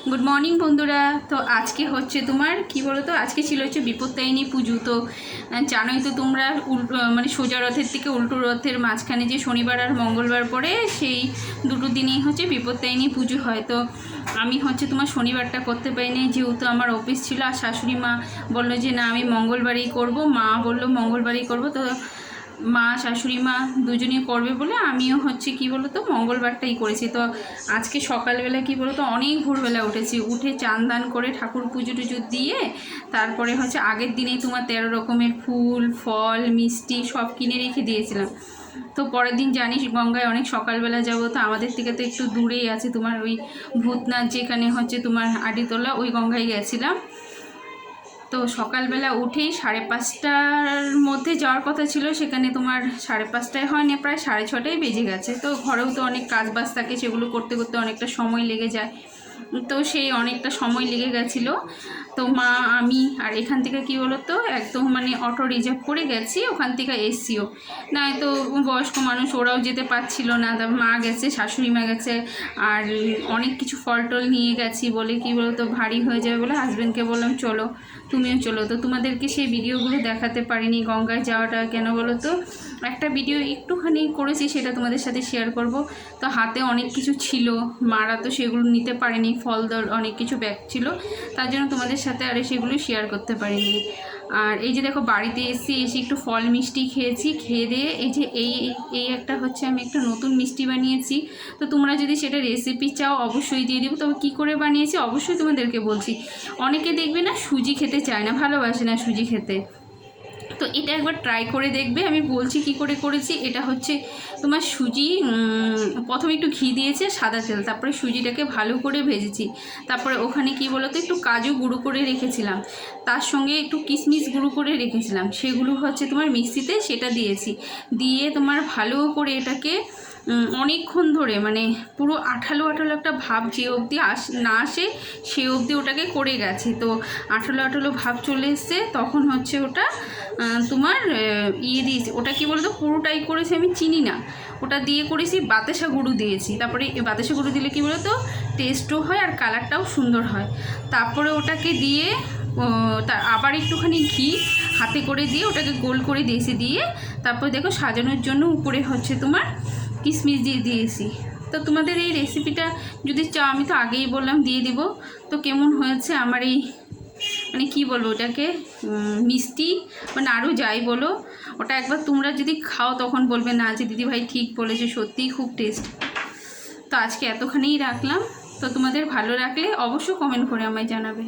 Good morning বন্ধুরা। তো আজকে হচ্ছে তোমার কি বলো তো, আজকে ছিল হচ্ছে বিপত্তারিণী পুজো। তো জানোই তো তোমরা মানে সোজা রথের থেকে উল্টো রথের মাঝখানে যে শনিবার আর মঙ্গলবার পরে সেই দুটো দিনেই হচ্ছে বিপত্তারিণী পুজো হয়। তো আমি হচ্ছে তোমার শনিবারটা করতে পারিনি, যেহেতু আমার অফিস ছিল। আর শাশুড়ি মা বললো যে না আমি মঙ্গলবারেই করব, মা বললো মঙ্গলবারেই করব। তো মা শাশুড়ি মা দুজনেই করবে বলে আমিও হচ্ছে কি বলো তো মঙ্গলবারটাই করেছি। তো আজকে সকালবেলা কি বলো তো অনেক ভোরবেলা উঠেছি, উঠে চান দান করে ঠাকুর পুজো টুজো দিয়ে তারপরে হচ্ছে আগের দিনেই তোমার 13 রকমের ফুল ফল মিষ্টি সব কিনে রেখে দিয়েছিলাম। তো পরের দিন জানিস গঙ্গায় অনেক সকালবেলা যাবো, তো আমাদের থেকে তো একটু দূরেই আছে তোমার ওই ভূতনাথ, যেখানে হচ্ছে তোমার আড়িতলা, ওই গঙ্গায় গেছিলাম। তো সকালবেলা উঠেই 5:30টার মধ্যে যাওয়ার কথা ছিল, সেখানে তোমার 5:30টায় হয়নি, প্রায় 6:30টাই বেজে গেছে। তো ঘরেও তো অনেক কাজ বাজ থাকে, সেগুলো করতে করতে অনেকটা সময় লেগে যায়। তো সেই অনেকটা সময় লেগে গেছিলো। তো মা আমি আর এখান থেকে কি বলো তো একদম মানে অটো রিজার্ভ করে গেছি, ওখান থেকে এসছিও না। তো বয়স্ক মানুষ ওরাও যেতে পারছিল না, তারপর মা গেছে, শাশুড়ি মা গেছে। আর অনেক কিছু ফল টল নিয়ে গেছি বলে কি বলো তো ভারী হয়ে যাবে বলে হাজব্যান্ডকে বললাম চলো তুমিও চলো। তো তোমাদেরকে সেই ভিডিওগুলো দেখাতে পারিনি গঙ্গায় যাওয়াটা, কেন বলো তো একটা ভিডিও একটুখানি করেছি, সেটা তোমাদের সাথে শেয়ার করব। তো হাতে অনেক কিছু ছিল, মারা তো সেগুলো নিতে পারেনি, ফল দর অনেক কিছু ব্যাগ ছিল, তার জন্য তোমাদের সাথে আর সেগুলো শেয়ার করতে পারিনি। আর এই যে দেখো বাড়িতে এসে একটু ফল মিষ্টি খেয়েছি, খেয়ে দিয়ে এই যে এই একটা হচ্ছে আমি একটা নতুন মিষ্টি বানিয়েছি। তো তোমরা যদি সেটা রেসিপি চাও অবশ্যই দিয়ে দেবো, তবে কী করে বানিয়েছি অবশ্যই তোমাদেরকে বলছি। অনেকে দেখবে না সুজি খেতে চায় না, ভালোবাসে না সুজি খেতে, তো এটা একবার ট্রাই করে দেখবে। আমি বলছি কি করে করেছি। এটা হচ্ছে তোমার সুজি, প্রথমে একটু ঘি দিয়েছে সাদা তেল, তারপরে সুজিটাকে ভালো করে ভেজেছি। তারপরে ওখানে কি বলো তো একটু কাজু গুঁড়ো করে রেখেছিলাম, তার সঙ্গে একটু কিশমিশ গুঁড়ো করে রেখেছিলাম, সেগুলো হচ্ছে তোমার মিক্সিতে সেটা দিয়েছি। দিয়ে তোমার ভালো করে এটাকে অনেকক্ষণ ধরে মানে পুরো আঠালো আঠালো একটা ভাব যে অবধি না আসে সে অবধি ওটাকে করে গেছে। তো আঠালো আঠালো ভাব চলে এসছে, তখন হচ্ছে ওটা তোমার দিয়েছি। ওটা কি বলতো পুরোটাই করেছি আমি চিনি না, ওটা দিয়ে করেছি বাতাসা গুঁড়ো দিয়েছি। তারপরে বাতাসা গুঁড়ো দিলে কি বলতো টেস্টও হয় আর কালারটাও সুন্দর হয়। তারপরে ওটাকে দিয়ে আবার একটুখানি ঘি হাতে করে দিয়ে ওটাকে গোল করে দিয়েছি, দিয়ে তারপর দেখো সাজানোর জন্য উপরে হচ্ছে তোমার কিশমিশ দিয়ে দিয়েছি। তো তোমাদের এই রেসিপিটা যদি চাও আমি তো আগেই বললাম দিয়ে দিব। তো কেমন হয়েছে আমার এই মানে কি বলবো ওটাকে মিষ্টি বা নাড়ু যাই বলো, ওটা একবার তোমরা যদি খাও তখন বলবে না যে দিদিভাই ঠিক বলেছে, সত্যিই খুব টেস্ট। তো আজকে এতখানিই রাখলাম। তো তোমাদের ভালো লাগলে অবশ্যই কমেন্ট করে আমায় জানাবে।